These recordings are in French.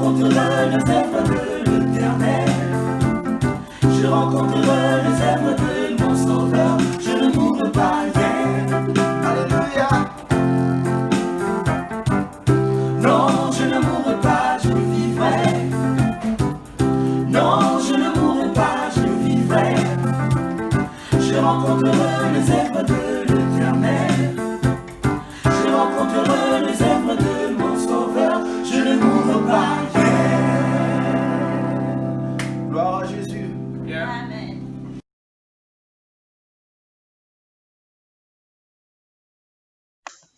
rencontrerai les œuvres de l'Éternel. Je rencontrerai les œuvres de mon Sauveur. Je ne mourrai pas, yeah. Alléluia. Non, je ne mourrai pas, je vivrai. Non, je ne mourrai pas, je vivrai. Je rencontrerai les œuvres de l'Éternel. Je rencontrerai les œuvres de mon Sauveur. Je ne mourrai pas, yeah. Gloire à Jésus. Amen.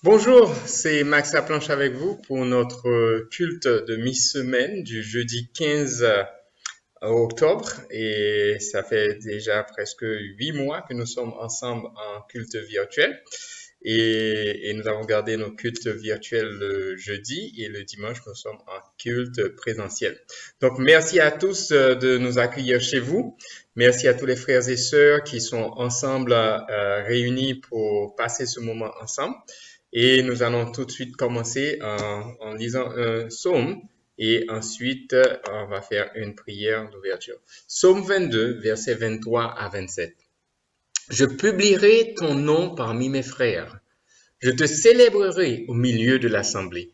Bonjour, c'est Max Laplanche avec vous pour notre culte de mi-semaine du jeudi 15 octobre. Et ça fait déjà presque 8 mois que nous sommes ensemble en culte virtuel. Et nous avons gardé nos cultes virtuels le jeudi et le dimanche, nous sommes en culte présentiel. Donc, merci à tous de nous accueillir chez vous. Merci à tous les frères et sœurs qui sont ensemble réunis pour passer ce moment ensemble. Et nous allons tout de suite commencer en lisant un psaume et ensuite on va faire une prière d'ouverture. Psaume 22, versets 23 à 27. Je publierai ton nom parmi mes frères. Je te célébrerai au milieu de l'assemblée.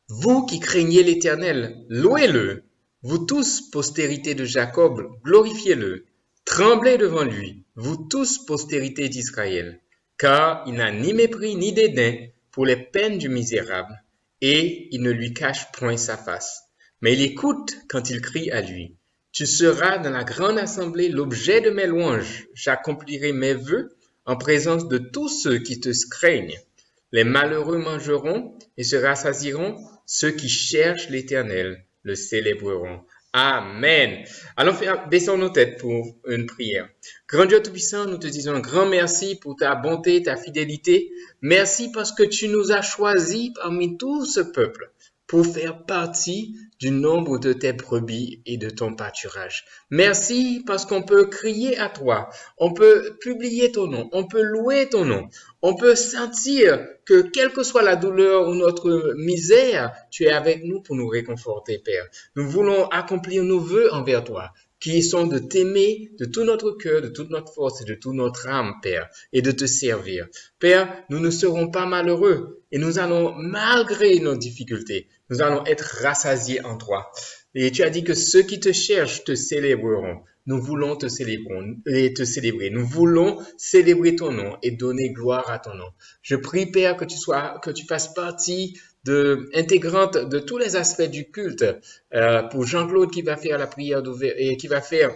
Vous qui craignez l'Éternel, louez-le. Vous tous, postérité de Jacob, glorifiez-le. Tremblez devant lui, vous tous, postérité d'Israël, car il n'a ni mépris ni dédain pour les peines du misérable, et il ne lui cache point sa face. Mais il écoute quand il crie à lui. Tu seras dans la grande assemblée l'objet de mes louanges. J'accomplirai mes vœux en présence de tous ceux qui te craignent. Les malheureux mangeront et se rassasieront. Ceux qui cherchent l'Éternel le célébreront. Amen. Allons baissons nos têtes pour une prière. Grand Dieu Tout-Puissant, nous te disons un grand merci pour ta bonté, ta fidélité. Merci parce que tu nous as choisis parmi tout ce peuple pour faire partie du nombre de tes brebis et de ton pâturage. Merci parce qu'on peut crier à toi, on peut publier ton nom, on peut louer ton nom, on peut sentir que quelle que soit la douleur ou notre misère, tu es avec nous pour nous réconforter, Père. Nous voulons accomplir nos vœux envers toi, qui sont de t'aimer de tout notre cœur, de toute notre force et de toute notre âme, Père, et de te servir. Père, nous ne serons pas malheureux et nous allons, malgré nos difficultés, nous allons être rassasiés en toi. Et tu as dit que ceux qui te cherchent te célébreront. Nous voulons te célébrer. Nous voulons célébrer ton nom et donner gloire à ton nom. Je prie, Père, que tu fasses partie intégrante de tous les aspects du culte. Pour Jean-Claude qui va faire la prière d'ouverture et qui va faire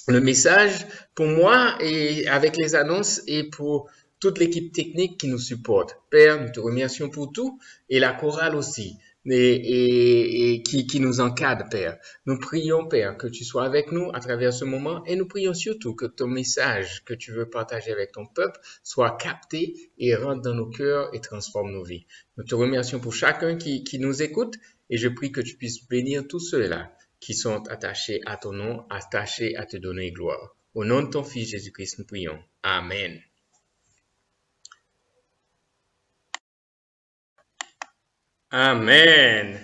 le message, pour moi et avec les annonces et pour toute l'équipe technique qui nous supporte. Père, nous te remercions pour tout et la chorale aussi. Et qui nous encadre, Père. Nous prions, Père, que tu sois avec nous à travers ce moment et nous prions surtout que ton message que tu veux partager avec ton peuple soit capté et rentre dans nos cœurs et transforme nos vies. Nous te remercions pour chacun qui nous écoute et je prie que tu puisses bénir tous ceux-là qui sont attachés à ton nom, attachés à te donner gloire. Au nom de ton Fils Jésus-Christ, nous prions. Amen. Amen.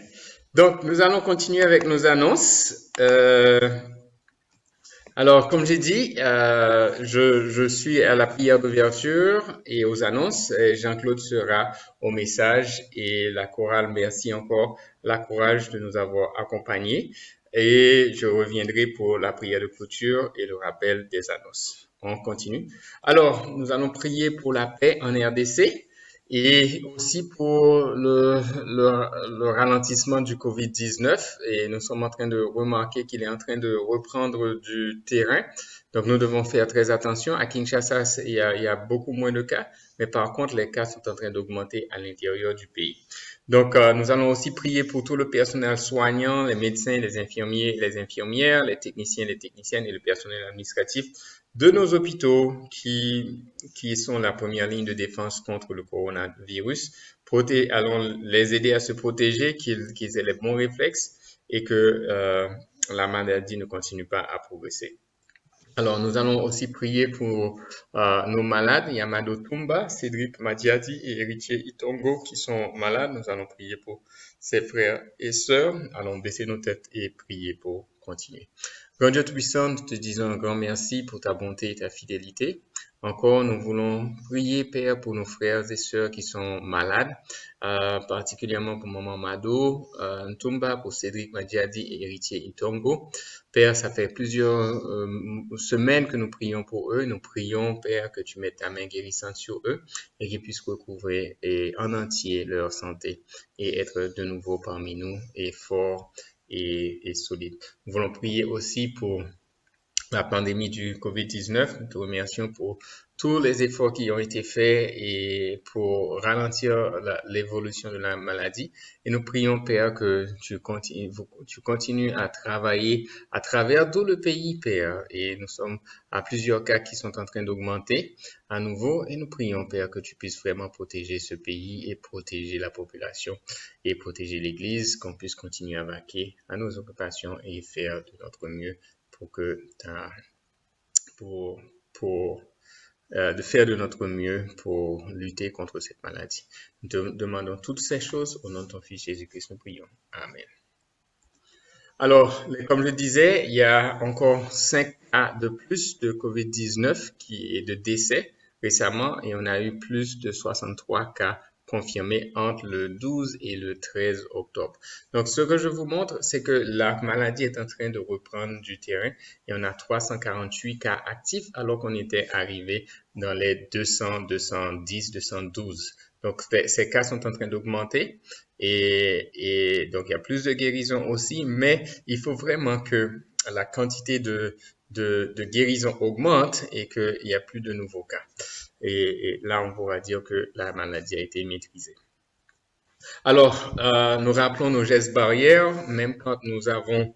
Donc, nous allons continuer avec nos annonces. Alors, comme j'ai dit, je suis à la prière d'ouverture et aux annonces. Jean-Claude sera au message et la chorale, merci encore, la courage de nous avoir accompagnés. Et je reviendrai pour la prière de clôture et le rappel des annonces. On continue. Alors, nous allons prier pour la paix en RDC. Et aussi pour le ralentissement du COVID-19. Et nous sommes en train de remarquer qu'il est en train de reprendre du terrain. Donc, nous devons faire très attention. À Kinshasa, il y a beaucoup moins de cas. Mais par contre, les cas sont en train d'augmenter à l'intérieur du pays. Donc, nous allons aussi prier pour tout le personnel soignant, les médecins, les infirmiers, les infirmières, les techniciens, les techniciennes et le personnel administratif de nos hôpitaux qui sont la première ligne de défense contre le coronavirus. Allons les aider à se protéger, qu'ils aient les bons réflexes et que la maladie ne continue pas à progresser. Alors, nous allons aussi prier pour nos malades, Yamado Tumba, Cédric Madiadi et Héritier Itongo qui sont malades. Nous allons prier pour ses frères et sœurs. Allons baisser nos têtes et prier pour continuer. Grand Dieu Tout-Puissant, nous te disons un grand merci pour ta bonté et ta fidélité. Encore, nous voulons prier, Père, pour nos frères et sœurs qui sont malades, particulièrement pour Maman Mado, Ntumba, pour Cédric Madiadi et Héritier Itongo. Père, ça fait plusieurs semaines que nous prions pour eux. Nous prions, Père, que tu mettes ta main guérissante sur eux et qu'ils puissent recouvrer en entier leur santé et être de nouveau parmi nous et forts et solides. Nous voulons prier aussi pour la pandémie du COVID-19. Nous te remercions pour tous les efforts qui ont été faits et pour ralentir l'évolution de la maladie. Et nous prions, Père, que tu continues à travailler à travers tout le pays, Père. Et nous sommes à plusieurs cas qui sont en train d'augmenter à nouveau. Et nous prions, Père, que tu puisses vraiment protéger ce pays et protéger la population et protéger l'Église, qu'on puisse continuer à vaquer à nos occupations et faire de notre mieux de faire de notre mieux pour lutter contre cette maladie. Nous te demandons toutes ces choses au nom de ton Fils Jésus-Christ, nous prions. Amen. Alors, comme je disais, il y a encore 5 cas de plus de COVID-19 et de décès récemment et on a eu plus de 63 cas confirmés entre le 12 et le 13 octobre. Donc, ce que je vous montre, c'est que la maladie est en train de reprendre du terrain et on a 348 cas actifs alors qu'on était arrivé dans les 200, 210, 212. Donc, ces cas sont en train d'augmenter et donc il y a plus de guérisons aussi, mais il faut vraiment que la quantité de guérison augmente et qu'il n'y a plus de nouveaux cas. Et là, on pourra dire que la maladie a été maîtrisée. Alors, nous rappelons nos gestes barrières, même quand nous avons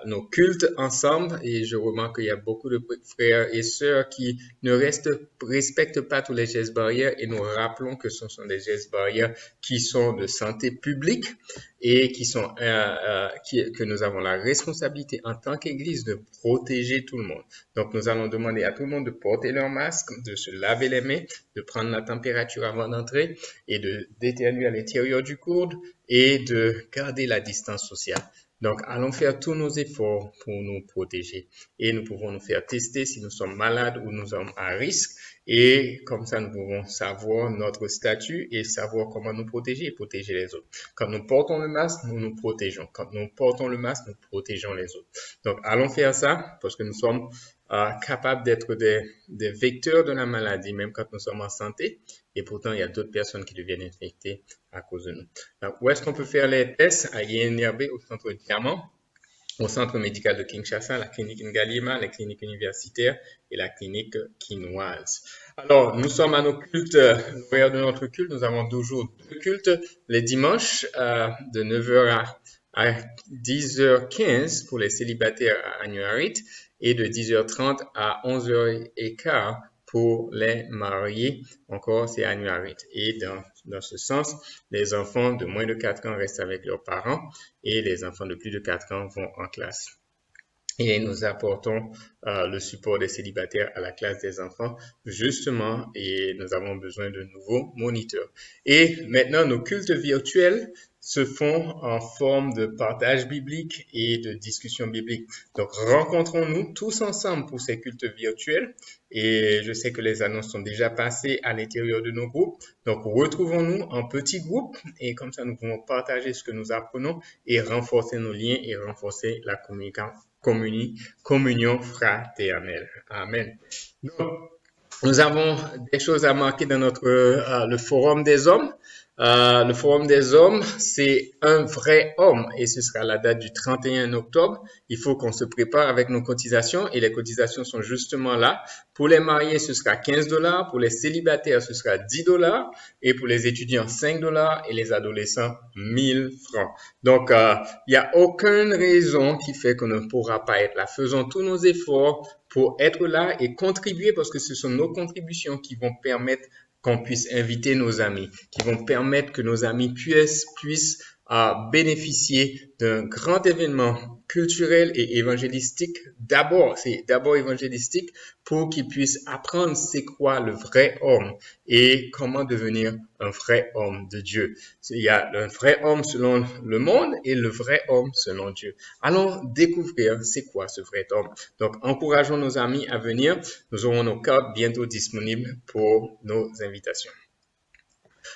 nos cultes ensemble, et je remarque qu'il y a beaucoup de frères et sœurs qui ne respectent pas tous les gestes barrières, et nous rappelons que ce sont des gestes barrières qui sont de santé publique et que nous avons la responsabilité en tant qu'Église de protéger tout le monde. Donc, nous allons demander à tout le monde de porter leur masque, de se laver les mains, de prendre la température avant d'entrer et d'éternuer à l'intérieur du coude et de garder la distance sociale. Donc, allons faire tous nos efforts pour nous protéger et nous pouvons nous faire tester si nous sommes malades ou nous sommes à risque et comme ça, nous pouvons savoir notre statut et savoir comment nous protéger et protéger les autres. Quand nous portons le masque, nous nous protégeons. Quand nous portons le masque, nous protégeons les autres. Donc, allons faire ça parce que nous sommes capables d'être des vecteurs de la maladie, même quand nous sommes en santé. Et pourtant, il y a d'autres personnes qui deviennent infectées à cause de nous. Donc, où est-ce qu'on peut faire les tests? À INRB, au Centre Diamant, au Centre médical de Kinshasa, la clinique Ngaliema, la clinique universitaire et la clinique quinoise. Alors, nous sommes à nos cultes, l'horaire de notre culte. Nous avons toujours 2 cultes les dimanches de 9h à 10h15 pour les célibataires à Anuarit et de 10h30 à 11h15 pour les mariés, encore c'est Anuarit. Et dans ce sens, les enfants de moins de 4 ans restent avec leurs parents et les enfants de plus de 4 ans vont en classe. Et nous apportons le support des célibataires à la classe des enfants, justement, et nous avons besoin de nouveaux moniteurs. Et maintenant, nos cultes virtuels se font en forme de partage biblique et de discussion biblique. Donc, rencontrons-nous tous ensemble pour ces cultes virtuels. Et je sais que les annonces sont déjà passées à l'intérieur de nos groupes. Donc, retrouvons-nous en petits groupes et comme ça, nous pouvons partager ce que nous apprenons et renforcer nos liens et renforcer la communion fraternelle. Amen. Donc, nous avons des choses à marquer dans le Forum des hommes. Le Forum des hommes, c'est un vrai homme et ce sera la date du 31 octobre. Il faut qu'on se prépare avec nos cotisations et les cotisations sont justement là. Pour les mariés, ce sera $15. Pour les célibataires, ce sera $10 et pour les étudiants, $5 et les adolescents, 1 000 francs. Donc, il n'y a aucune raison qui fait qu'on ne pourra pas être là. Faisons tous nos efforts pour être là et contribuer parce que ce sont nos contributions qui vont permettre qu'on puisse inviter nos amis, qui vont permettre que nos amis puissent à bénéficier d'un grand événement culturel et évangélistique. C'est d'abord évangélistique pour qu'ils puissent apprendre c'est quoi le vrai homme et comment devenir un vrai homme de Dieu. Il y a un vrai homme selon le monde et le vrai homme selon Dieu. Allons découvrir c'est quoi ce vrai homme. Donc, encourageons nos amis à venir. Nous aurons nos cartes bientôt disponibles pour nos invitations.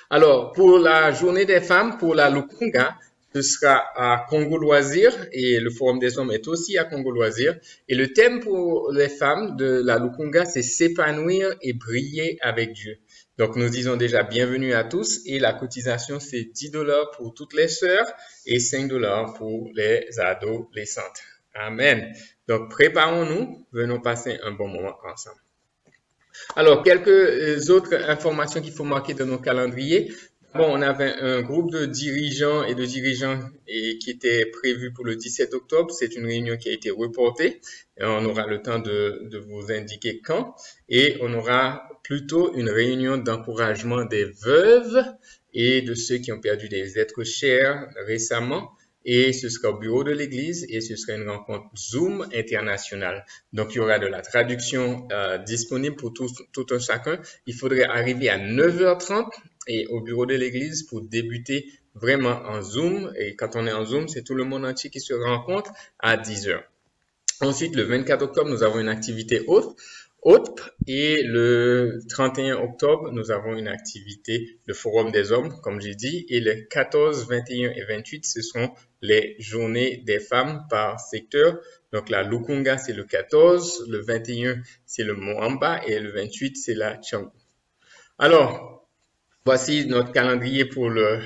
Alors, pour la journée des femmes, pour la Lukunga, ce sera à Congo Loisirs et le Forum des hommes est aussi à Congo Loisirs. Et le thème pour les femmes de la Lukunga, c'est s'épanouir et briller avec Dieu. Donc, nous disons déjà bienvenue à tous et la cotisation, c'est $10 pour toutes les sœurs et $5 pour les adolescentes. Amen. Donc, préparons-nous, venons passer un bon moment ensemble. Alors, quelques autres informations qu'il faut marquer dans nos calendriers. Bon, on avait un groupe de dirigeants et de dirigeants qui était prévu pour le 17 octobre. C'est une réunion qui a été reportée. Et on aura le temps de vous indiquer quand. Et on aura plutôt une réunion d'encouragement des veuves et de ceux qui ont perdu des êtres chers récemment. Et ce sera au bureau de l'église et ce sera une rencontre Zoom internationale. Donc, il y aura de la traduction disponible pour tout un chacun. Il faudrait arriver à 9h30 et au bureau de l'église pour débuter vraiment en Zoom. Et quand on est en Zoom, c'est tout le monde entier qui se rencontre à 10h. Ensuite, le 24 octobre, nous avons une activité haute. Et le 31 octobre, nous avons une activité, le Forum des hommes, comme j'ai dit. Et les 14, 21 et 28, ce seront les journées des femmes par secteur. Donc, la Lukunga, c'est le 14, le 21, c'est le Moamba et le 28, c'est la Tchangu. Alors, voici notre calendrier pour le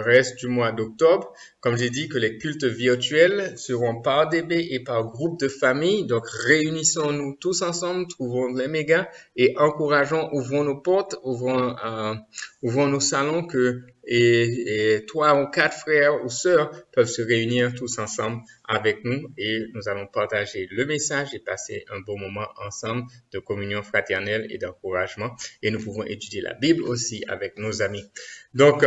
reste du mois d'octobre. Comme j'ai dit que les cultes virtuels seront par DB et par groupe de famille. Donc, réunissons-nous tous ensemble, trouvons les mégas et encourageons, ouvrons nos portes, ouvrons nos salons et 3 ou 4 frères ou sœurs peuvent se réunir tous ensemble avec nous et nous allons partager le message et passer un bon moment ensemble de communion fraternelle et d'encouragement. Et nous pouvons étudier la Bible aussi avec nos amis. Donc,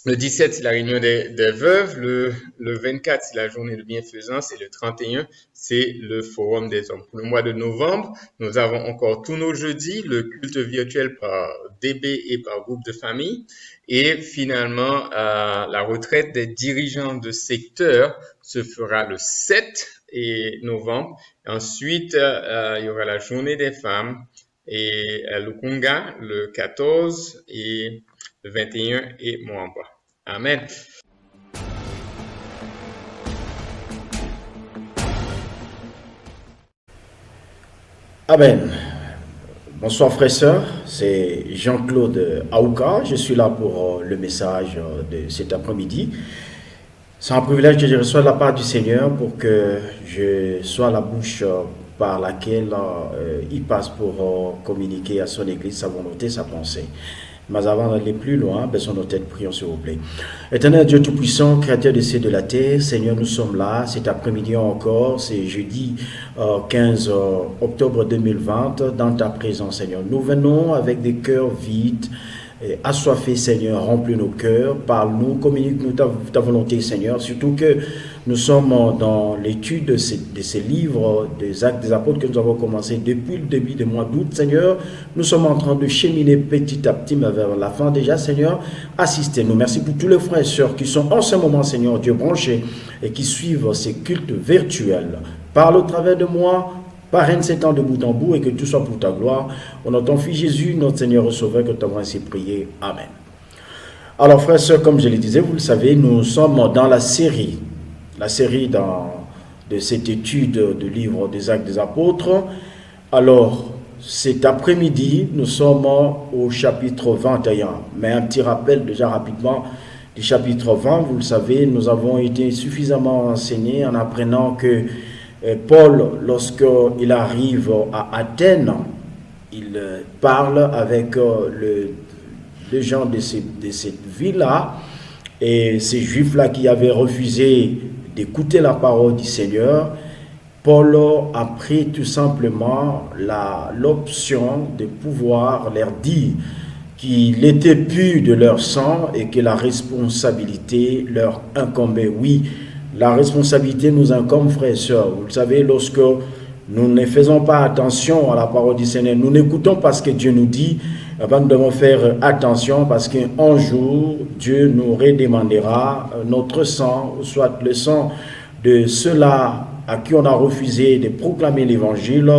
le 17, c'est la réunion des veuves. Le 24, c'est la journée de bienfaisance. Et le 31, c'est le forum des hommes. Pour le mois de novembre, nous avons encore tous nos jeudis, le culte virtuel par DB et par groupe de famille. Et finalement, la retraite des dirigeants de secteur se fera le 7 novembre. Ensuite, il y aura la journée des femmes et Lukunga le 14 et le 21 et Moamba. Amen. Amen. Bonsoir frères et sœurs, c'est Jean-Claude Aouka. Je suis là pour le message de cet après-midi. C'est un privilège que je reçois de la part du Seigneur pour que je sois la bouche par laquelle il passe pour communiquer à son Église sa volonté, sa pensée. Mais avant d'aller plus loin, baissons nos têtes, prions s'il vous plaît. Éternel Dieu Tout-Puissant, Créateur des cieux et de la terre, Seigneur, nous sommes là cet après-midi encore, c'est jeudi 15 octobre 2020, dans ta présence, Seigneur. Nous venons avec des cœurs vides, assoiffés, Seigneur, remplis nos cœurs, parle-nous, communique-nous ta volonté, Seigneur, surtout que nous sommes dans l'étude de ces livres des Actes des Apôtres que nous avons commencé depuis le début du mois d'août, Seigneur. Nous sommes en train de cheminer petit à petit, mais vers la fin déjà, Seigneur. Assistez-nous. Merci pour tous les frères et sœurs qui sont en ce moment, Seigneur Dieu, branchés et qui suivent ces cultes virtuels. Parle au travers de moi, parraine ces temps de bout en bout et que tout soit pour ta gloire. Au nom de ton Fils Jésus, notre Seigneur et Sauveur, que tu avons ainsi prié. Amen. Alors, frères et sœurs, comme je le disais, vous le savez, nous sommes dans la série de cette étude du livre des Actes des Apôtres. Alors, cet après-midi, nous sommes au chapitre 21. Mais un petit rappel déjà rapidement du chapitre 20. Vous le savez, nous avons été suffisamment enseignés en apprenant que Paul, lorsqu'il arrive à Athènes, il parle avec les gens de cette ville-là et ces Juifs-là qui avaient refusé d'écouter la parole du Seigneur. Paul a pris tout simplement l'option de pouvoir leur dire qu'il était pu de leur sang et que la responsabilité leur incombait. Oui, la responsabilité nous incombe, frères et sœurs. Vous le savez, lorsque nous ne faisons pas attention à la parole du Seigneur, nous n'écoutons pas ce que Dieu nous dit, nous devons faire attention parce qu'un jour, Dieu nous redemandera notre sang, soit le sang de ceux-là à qui on a refusé de proclamer l'évangile,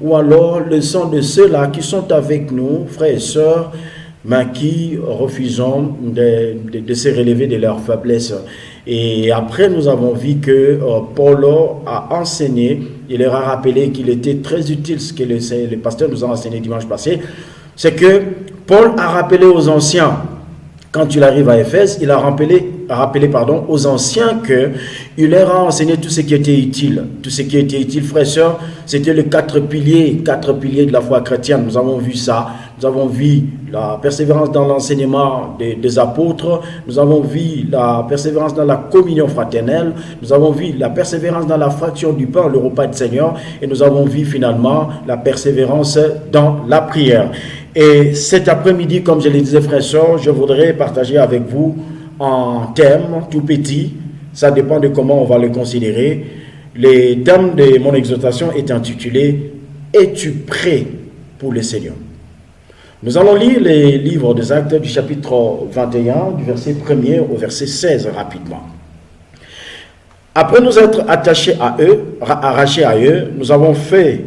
ou alors le sang de ceux-là qui sont avec nous, frères et sœurs, mais qui refusons de se relever de leur faiblesse. Et après, nous avons vu que Paul a enseigné, il leur a rappelé qu'il était très utile, ce que le pasteur nous a enseigné dimanche passé, c'est que Paul a rappelé aux anciens, quand il arrive à Éphèse, il a rappelé aux anciens qu'il leur a enseigné tout ce qui était utile. Tout ce qui était utile, frères et sœurs, c'était les quatre piliers de la foi chrétienne. Nous avons vu ça. Nous avons vu la persévérance dans l'enseignement des apôtres. Nous avons vu la persévérance dans la communion fraternelle. Nous avons vu la persévérance dans la fraction du pain, le repas du Seigneur. Et nous avons vu finalement la persévérance dans la prière. Et cet après-midi, comme je le disais, frères et sœurs, je voudrais partager avec vous en thème tout petit, ça dépend de comment on va le considérer. Le thème de mon exhortation est intitulé « Es-tu prêt pour le Seigneur ?» Nous allons lire les livres des Actes du chapitre 21, du verset 1er au verset 16 rapidement. Après nous être arrachés à eux, nous avons fait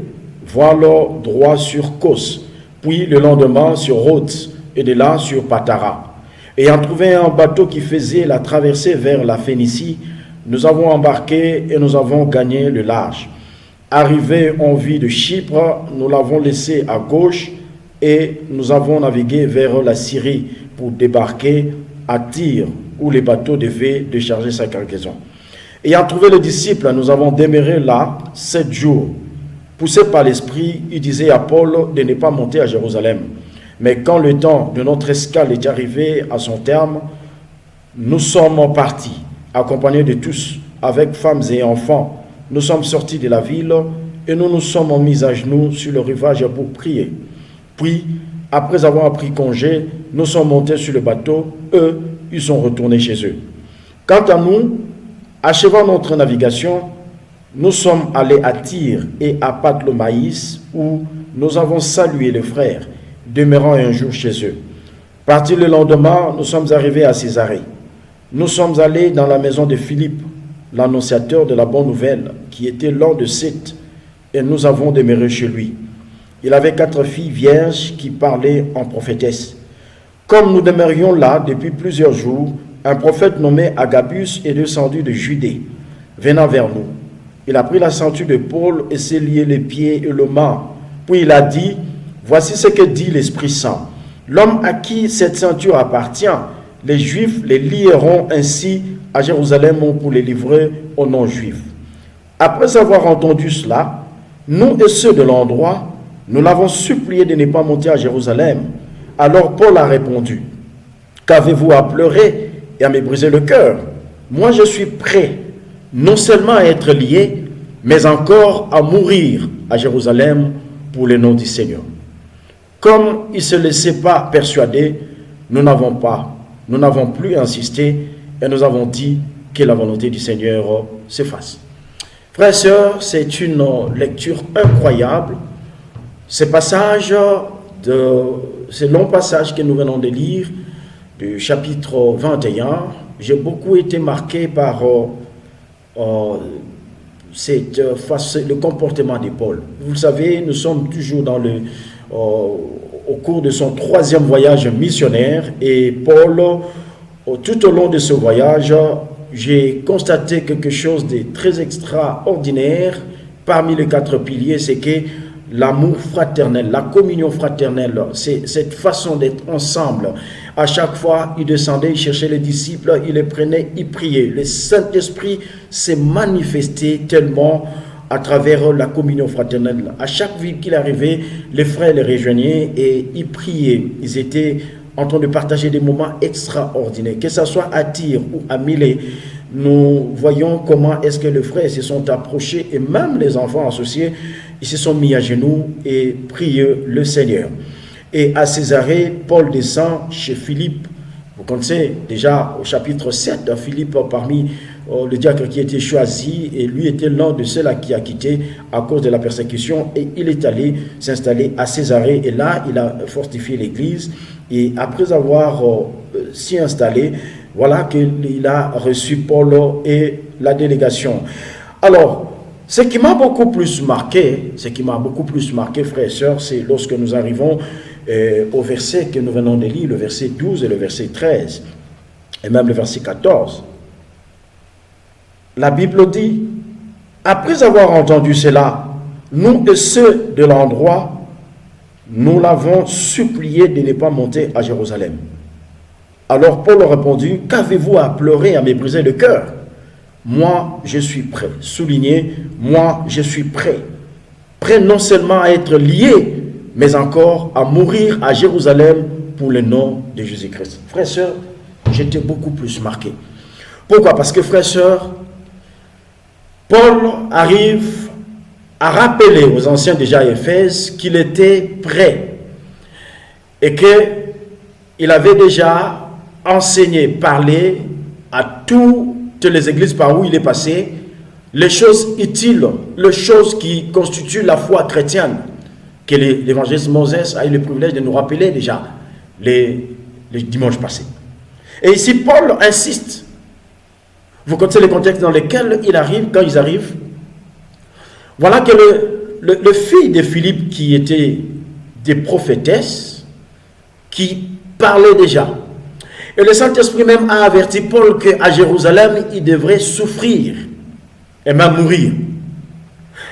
voile droit sur Kos, puis le lendemain sur Rhodes, et de là sur Patara. Ayant trouvé un bateau qui faisait la traversée vers la Phénicie, nous avons embarqué et nous avons gagné le large. Arrivés en vue de Chypre, nous l'avons laissé à gauche et nous avons navigué vers la Syrie pour débarquer à Tyr, où les bateaux devaient décharger sa cargaison. Ayant trouvé les disciples, nous avons demeuré là 7 jours. Poussé par l'Esprit, il disait à Paul de ne pas monter à Jérusalem. Mais quand le temps de notre escale est arrivé à son terme, nous sommes partis, accompagnés de tous, avec femmes et enfants. Nous sommes sortis de la ville et nous nous sommes mis à genoux sur le rivage pour prier. Puis, après avoir pris congé, nous sommes montés sur le bateau. Eux, ils sont retournés chez eux. Quant à nous, achevant notre navigation, nous sommes allés à Tyr et à Pathlomaïs, où nous avons salué les frères, demeurant un jour chez eux. Partis le lendemain, nous sommes arrivés à Césarée. Nous sommes allés dans la maison de Philippe, l'annonciateur de la bonne nouvelle, qui était l'un de Seth, et nous avons demeuré chez lui. Il avait 4 filles vierges qui parlaient en prophétesse. Comme nous demeurions là depuis plusieurs jours, un prophète nommé Agabus est descendu de Judée, venant vers nous. Il a pris la ceinture de Paul et s'est lié les pieds et les mains. Puis il a dit: voici ce que dit l'Esprit Saint. L'homme à qui cette ceinture appartient, les Juifs les lieront ainsi à Jérusalem pour les livrer aux non-Juifs. Après avoir entendu cela, nous et ceux de l'endroit, nous l'avons supplié de ne pas monter à Jérusalem. Alors Paul a répondu: qu'avez-vous à pleurer et à me briser le cœur? Moi je suis prêt, non seulement à être lié, mais encore à mourir à Jérusalem pour le nom du Seigneur. Comme il ne se laissait pas persuader, nous n'avons plus insisté et nous avons dit que la volonté du Seigneur se fasse. Frères et sœurs, c'est une lecture incroyable. Ce long passage que nous venons de lire, du chapitre 21, j'ai beaucoup été marqué par le comportement de Paul. Vous le savez, nous sommes toujours au cours de son 3e voyage missionnaire, et Paul, tout au long de ce voyage, j'ai constaté quelque chose de très extraordinaire. Parmi les 4 piliers, c'est que l'amour fraternel, la communion fraternelle, c'est cette façon d'être ensemble. À chaque fois, il descendait, il cherchait les disciples, il les prenait, il priait. Le Saint-Esprit s'est manifesté tellement à travers la communion fraternelle. À chaque ville qu'il arrivait, les frères les rejoignaient et ils priaient. Ils étaient en train de partager des moments extraordinaires. Que ce soit à Tyr ou à Milet, nous voyons comment est-ce que les frères se sont approchés, et même les enfants associés, ils se sont mis à genoux et prié le Seigneur. Et à Césarée, Paul descend chez Philippe. Vous connaissez déjà au chapitre 7, Philippe parmi le diacre qui a été choisi, et lui était l'un de ceux-là qui a quitté à cause de la persécution, et il est allé s'installer à Césarée, et là il a fortifié l'église, et après avoir s'y installé, voilà qu'il a reçu Paul et la délégation. Alors, ce qui m'a beaucoup plus marqué, frères et sœurs, c'est lorsque nous arrivons au verset que nous venons de lire, le verset 12 et le verset 13, et même le verset 14. La Bible dit, après avoir entendu cela, nous et ceux de l'endroit, nous l'avons supplié de ne pas monter à Jérusalem. Alors Paul répondit, qu'avez-vous à pleurer, à mépriser le cœur? Moi, je suis prêt. Soulignez, moi, je suis prêt. Prêt non seulement à être lié, mais encore à mourir à Jérusalem pour le nom de Jésus-Christ. Frères et sœurs, j'étais beaucoup plus marqué. Pourquoi? Parce que, frères et sœurs, Paul arrive à rappeler aux anciens déjà à Éphèse qu'il était prêt et qu'il avait déjà enseigné, parlé à toutes les églises par où il est passé, les choses utiles, les choses qui constituent la foi chrétienne, que l'évangéliste Moses a eu le privilège de nous rappeler déjà les dimanches passés. Et ici, Paul insiste. Vous connaissez le contexte dans lequel il arrive, quand ils arrivent. Voilà que le fils de Philippe, qui était des prophétesses, qui parlait déjà. Et le Saint-Esprit même a averti Paul qu'à Jérusalem, il devrait souffrir et même mourir.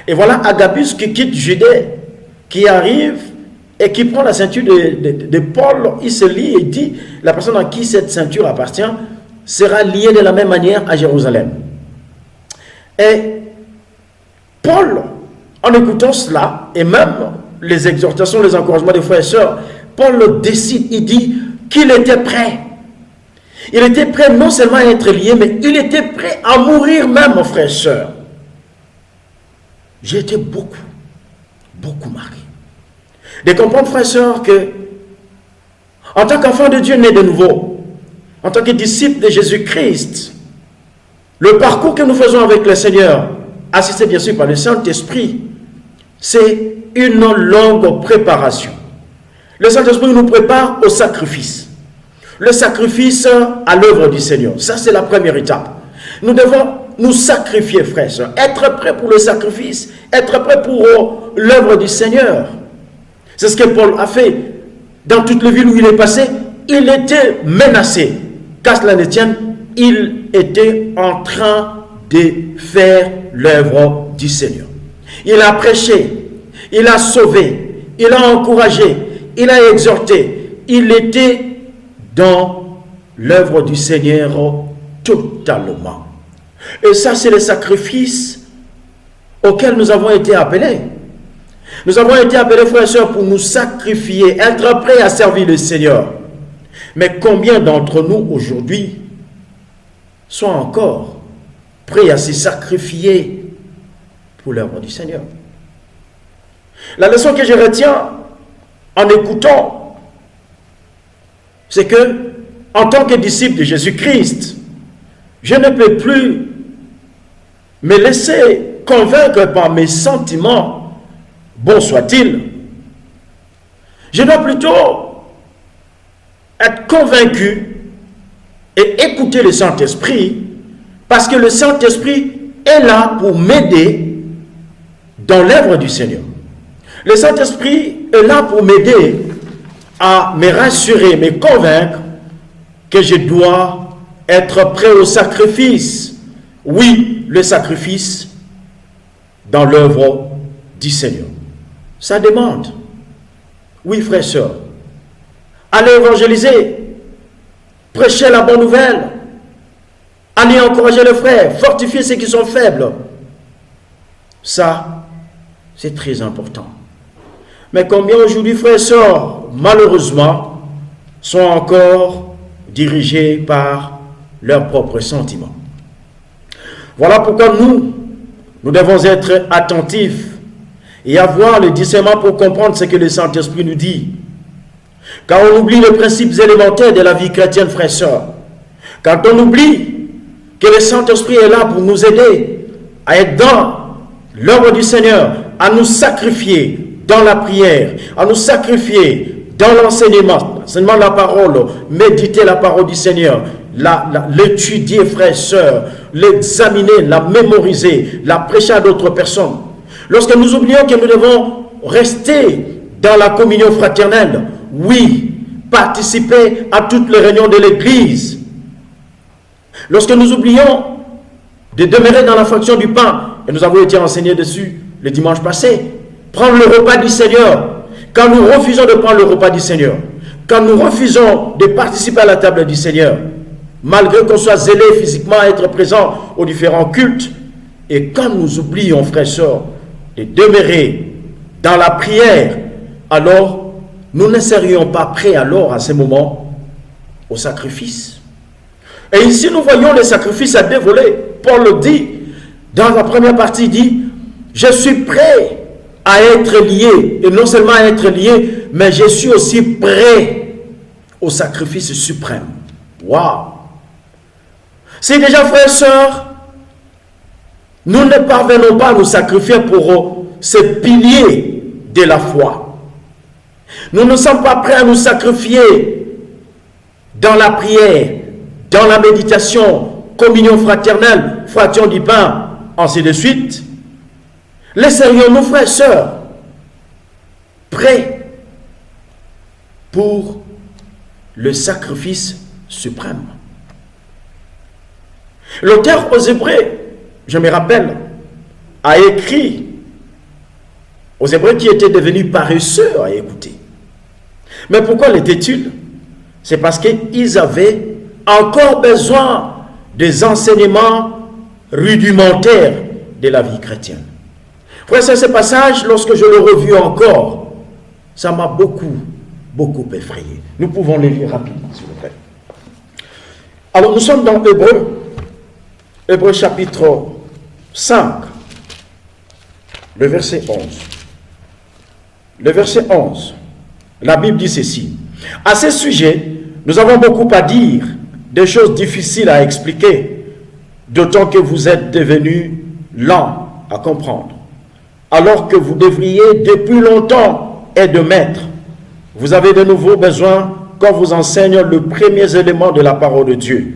Et voilà Agabus qui quitte Judée, qui arrive et qui prend la ceinture de Paul, il se lie et dit, la personne à qui cette ceinture appartient sera liée de la même manière à Jérusalem. Et Paul, en écoutant cela, et même les exhortations, les encouragements des frères et sœurs, Paul décide, il dit qu'il était prêt. Il était prêt non seulement à être lié, mais il était prêt à mourir même, mon frère et sœur. J'ai été beaucoup marqué. De comprendre, frère et sœur, que en tant qu'enfant de Dieu né de nouveau, en tant que disciple de Jésus-Christ, le parcours que nous faisons avec le Seigneur, assisté bien sûr par le Saint-Esprit, c'est une longue préparation. Le Saint-Esprit nous prépare au sacrifice. Le sacrifice à l'œuvre du Seigneur. Ça, c'est la première étape. Nous devons nous sacrifier, frères et sœurs. Être prêts pour le sacrifice. Être prêts pour l'œuvre du Seigneur. C'est ce que Paul a fait. Dans toutes les villes où il est passé, il était menacé. Qu'à cela ne tienne, il était en train de faire l'œuvre du Seigneur. Il a prêché, il a sauvé, il a encouragé, il a exhorté. Il était dans l'œuvre du Seigneur totalement. Et ça, c'est le sacrifice auquel nous avons été appelés. Nous avons été appelés, frères et sœurs, pour nous sacrifier, être prêts à servir le Seigneur. Mais combien d'entre nous aujourd'hui sont encore prêts à se sacrifier pour l'œuvre du Seigneur? La leçon que je retiens en écoutant, c'est que, en tant que disciple de Jésus-Christ, je ne peux plus me laisser convaincre par mes sentiments, bons soient-ils. Je dois plutôt être convaincu et écouter le Saint-Esprit, parce que le Saint-Esprit est là pour m'aider dans l'œuvre du Seigneur. Le Saint-Esprit est là pour m'aider à me rassurer, me convaincre que je dois être prêt au sacrifice. Oui, le sacrifice dans l'œuvre du Seigneur. Ça demande. Oui, frères et sœurs. Allez évangéliser, prêcher la bonne nouvelle, allez encourager les frères, fortifier ceux qui sont faibles. Ça, c'est très important. Mais combien aujourd'hui, frères et sœurs, malheureusement, sont encore dirigés par leurs propres sentiments. Voilà pourquoi nous devons être attentifs et avoir le discernement pour comprendre ce que le Saint-Esprit nous dit. Quand on oublie les principes élémentaires de la vie chrétienne, frères et sœurs, quand on oublie que le Saint-Esprit est là pour nous aider à être dans l'œuvre du Seigneur, à nous sacrifier dans la prière, à nous sacrifier dans l'enseignement de la parole, méditer la parole du Seigneur, l'étudier, frères et sœurs, l'examiner, la mémoriser, la prêcher à d'autres personnes. Lorsque nous oublions que nous devons rester dans la communion fraternelle, oui, participer à toutes les réunions de l'Église. Lorsque nous oublions de demeurer dans la fraction du pain, et nous avons été enseignés dessus le dimanche passé, prendre le repas du Seigneur. Quand nous refusons de prendre le repas du Seigneur, quand nous refusons de participer à la table du Seigneur, malgré qu'on soit zélé physiquement à être présent aux différents cultes, et quand nous oublions, frères et sœurs, de demeurer dans la prière, alors nous ne serions pas prêts alors à ce moment au sacrifice. Et ici nous voyons les sacrifices à dévoiler. Paul le dit, dans la première partie, il dit, je suis prêt à être lié, et non seulement à être lié, mais je suis aussi prêt au sacrifice suprême. Waouh! C'est déjà, frères et sœurs, nous ne parvenons pas à nous sacrifier pour ces piliers de la foi. Nous ne sommes pas prêts à nous sacrifier dans la prière, dans la méditation, communion fraternelle, fraction du pain, ainsi de suite. Laisserions-nous, frères et sœurs, prêts pour le sacrifice suprême? L'auteur aux Hébreux, je me rappelle, a écrit aux Hébreux qui étaient devenus paresseux à écouter. Mais pourquoi l'était-il? C'est parce qu'ils avaient encore besoin des enseignements rudimentaires de la vie chrétienne. Frère, c'est ce passage, lorsque je l'ai revu encore, ça m'a beaucoup effrayé. Nous pouvons le lire rapidement, s'il vous plaît. Alors, nous sommes dans Hébreux chapitre 5, le verset 11. Le verset 11, la Bible dit ceci. À ce sujet, nous avons beaucoup à dire, des choses difficiles à expliquer, d'autant que vous êtes devenus lents à comprendre, alors que vous devriez depuis longtemps être de maître. Vous avez de nouveau besoin qu'on vous enseigne le premier élément de la parole de Dieu.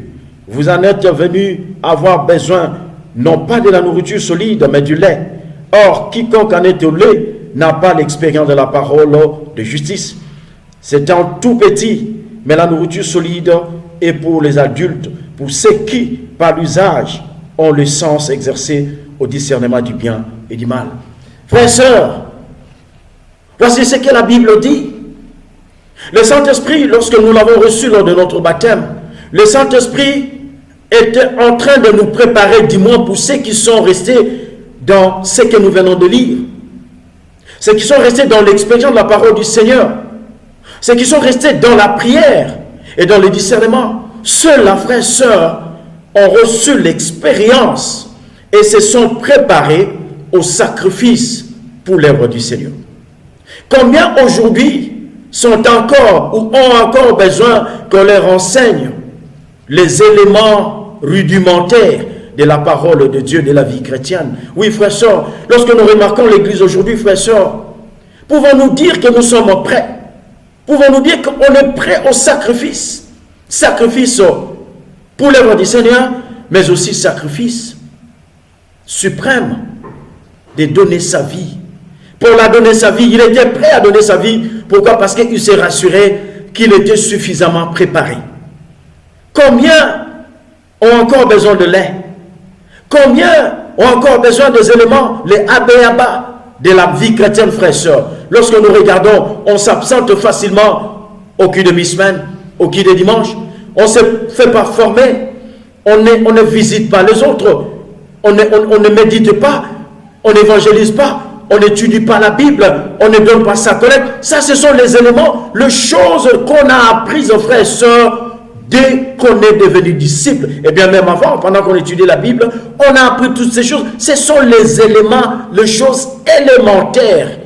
Vous en êtes venus avoir besoin, non pas de la nourriture solide, mais du lait. Or, quiconque en est au lait n'a pas l'expérience de la parole de justice. C'est un tout petit, mais la nourriture solide est pour les adultes, pour ceux qui, par l'usage, ont le sens exercé au discernement du bien et du mal. Frères et sœurs, voici ce que la Bible dit. Le Saint-Esprit, lorsque nous l'avons reçu lors de notre baptême, le Saint-Esprit était en train de nous préparer, du moins pour ceux qui sont restés dans ce que nous venons de lire. Ceux qui sont restés dans l'expérience de la parole du Seigneur. Ceux qui sont restés dans la prière et dans le discernement. Ceux-là, frères et sœurs, ont reçu l'expérience et se sont préparés au sacrifice pour l'œuvre du Seigneur. Combien aujourd'hui sont encore ou ont encore besoin qu'on leur enseigne les éléments rudimentaires de la parole de Dieu, de la vie chrétienne? Oui, frères et sœurs, lorsque nous remarquons l'Église aujourd'hui, frères et sœurs, pouvons-nous dire que nous sommes prêts? Pouvons-nous dire qu'on est prêt au sacrifice? Sacrifice pour l'œuvre du Seigneur, mais aussi sacrifice suprême de donner sa vie. Pour la donner sa vie, il était prêt à donner sa vie. Pourquoi? Parce qu'il s'est rassuré qu'il était suffisamment préparé. Combien ont encore besoin de lait? Combien ont encore besoin des éléments, les abéaba de la vie chrétienne, frères et sœurs? Lorsque nous regardons, on s'absente facilement au culte de mi-semaine, au culte de dimanche. On ne se fait pas former. On ne visite pas les autres. On ne médite pas. On n'évangélise pas. On n'étudie pas la Bible. On ne donne pas sa collecte. Ça, ce sont les éléments, les choses qu'on a apprises, frères et sœurs, dès qu'on est devenu disciple. Et bien même avant, pendant qu'on étudie la Bible, on a appris toutes ces choses. Ce sont les éléments, les choses élémentaires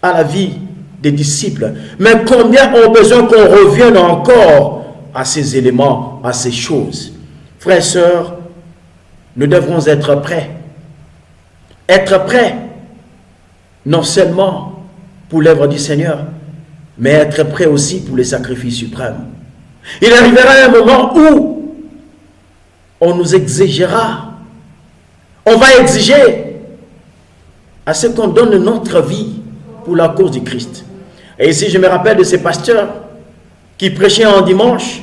à la vie des disciples. Mais combien ont besoin qu'on revienne encore à ces éléments, à ces choses? Frères et sœurs, nous devrons être prêts. Être prêts, non seulement pour l'œuvre du Seigneur, mais être prêts aussi pour les sacrifices suprêmes. Il arrivera un moment où on nous exigera, on va exiger à ce qu'on donne notre vie pour la cause du Christ. Et ici, je me rappelle de ces pasteurs qui prêchaient un dimanche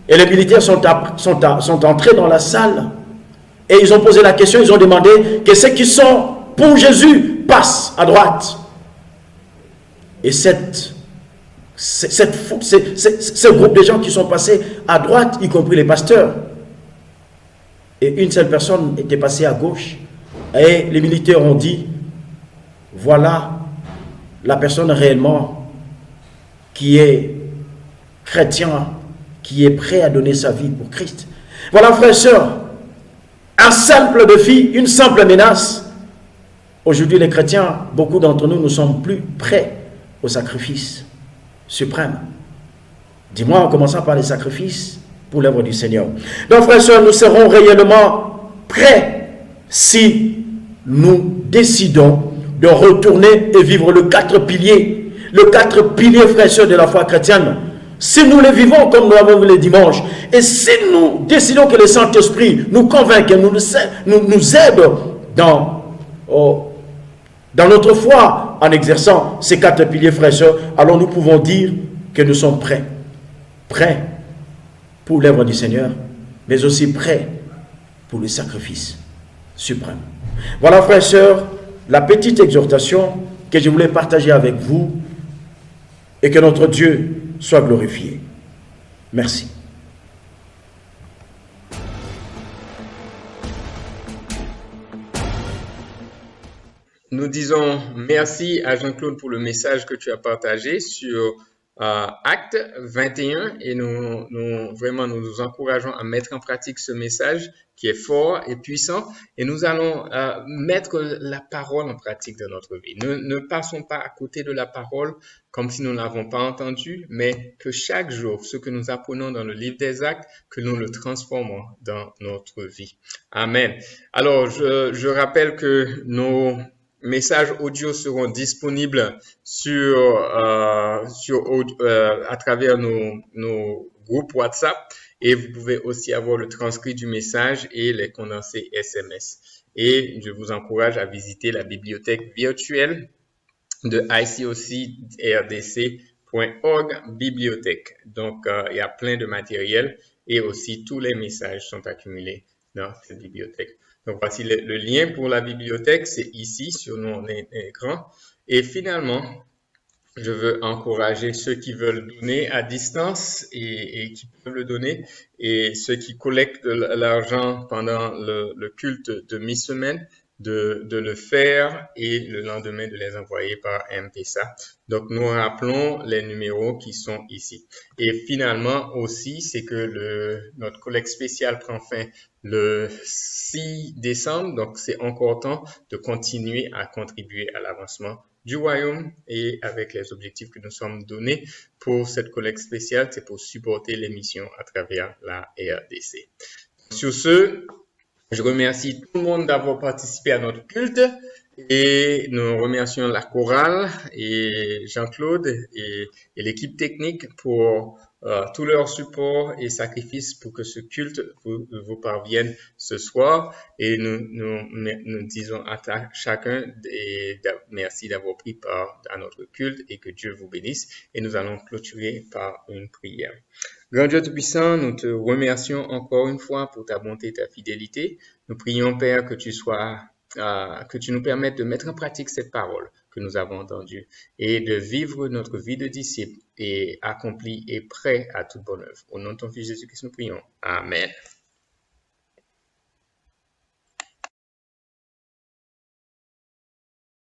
et les militaires sont entrés dans la salle et ils ont posé la question, ils ont demandé que ceux qui sont pour Jésus passent à droite. Et ce groupe de gens qui sont passés à droite, y compris les pasteurs, et une seule personne était passée à gauche, et les militaires ont dit, voilà la personne réellement qui est chrétien, qui est prêt à donner sa vie pour Christ. Voilà, frères et sœurs, un simple défi, une simple menace. Aujourd'hui, les chrétiens, beaucoup d'entre nous ne sommes plus prêts au sacrifice suprême. Dis-moi, en commençant par les sacrifices pour l'œuvre du Seigneur. Donc, frères et sœurs, nous serons réellement prêts si nous décidons de retourner et vivre le 4 piliers. Le 4 piliers, frères et sœurs, de la foi chrétienne. Si nous les vivons comme nous l'avons vu le dimanche, et si nous décidons que le Saint-Esprit nous convainc, nous aide dans notre foi en exerçant ces 4 piliers, frères et sœurs, alors nous pouvons dire que nous sommes prêts. Prêts pour l'œuvre du Seigneur, mais aussi prêts pour le sacrifice suprême. Voilà, frères et sœurs, la petite exhortation que je voulais partager avec vous et que notre Dieu soit glorifié. Merci. Nous disons merci à Jean-Claude pour le message que tu as partagé sur Acte 21 et nous nous encourageons à mettre en pratique ce message qui est fort et puissant et nous allons mettre la parole en pratique dans notre vie. Ne passons pas à côté de la parole comme si nous ne l'avons pas entendue, mais que chaque jour, ce que nous apprenons dans le livre des Actes, que nous le transformons dans notre vie. Amen. Alors, je rappelle que nos messages audio seront disponibles à travers nos groupes WhatsApp et vous pouvez aussi avoir le transcrit du message et les condensés SMS. Et je vous encourage à visiter la bibliothèque virtuelle de icocrdc.org bibliothèque. Donc, il y a plein de matériel et aussi tous les messages sont accumulés dans cette bibliothèque. Donc, voici le lien pour la bibliothèque, c'est ici sur mon écran. Et finalement, je veux encourager ceux qui veulent donner à distance et qui peuvent le donner et ceux qui collectent de l'argent pendant le culte de mi-semaine de le faire et le lendemain de les envoyer par M-Pesa. Donc, nous rappelons les numéros qui sont ici. Et finalement aussi, c'est que notre collecte spéciale prend fin le 6 décembre. Donc, c'est encore temps de continuer à contribuer à l'avancement du royaume et avec les objectifs que nous sommes donnés pour cette collecte spéciale, c'est pour supporter les missions à travers la RDC. Sur ce, je remercie tout le monde d'avoir participé à notre culte et nous remercions la chorale et Jean-Claude et l'équipe technique pour tout leur support et sacrifice pour que ce culte vous parvienne ce soir. Et nous disons à chacun merci d'avoir pris part à notre culte et que Dieu vous bénisse. Et nous allons clôturer par une prière. Grand Dieu Tout-Puissant, nous te remercions encore une fois pour ta bonté et ta fidélité. Nous prions, Père, que tu nous permettes de mettre en pratique cette parole que nous avons entendue et de vivre notre vie de disciple et accompli et prêt à toute bonne œuvre. Au nom de ton Fils Jésus-Christ, nous prions. Amen.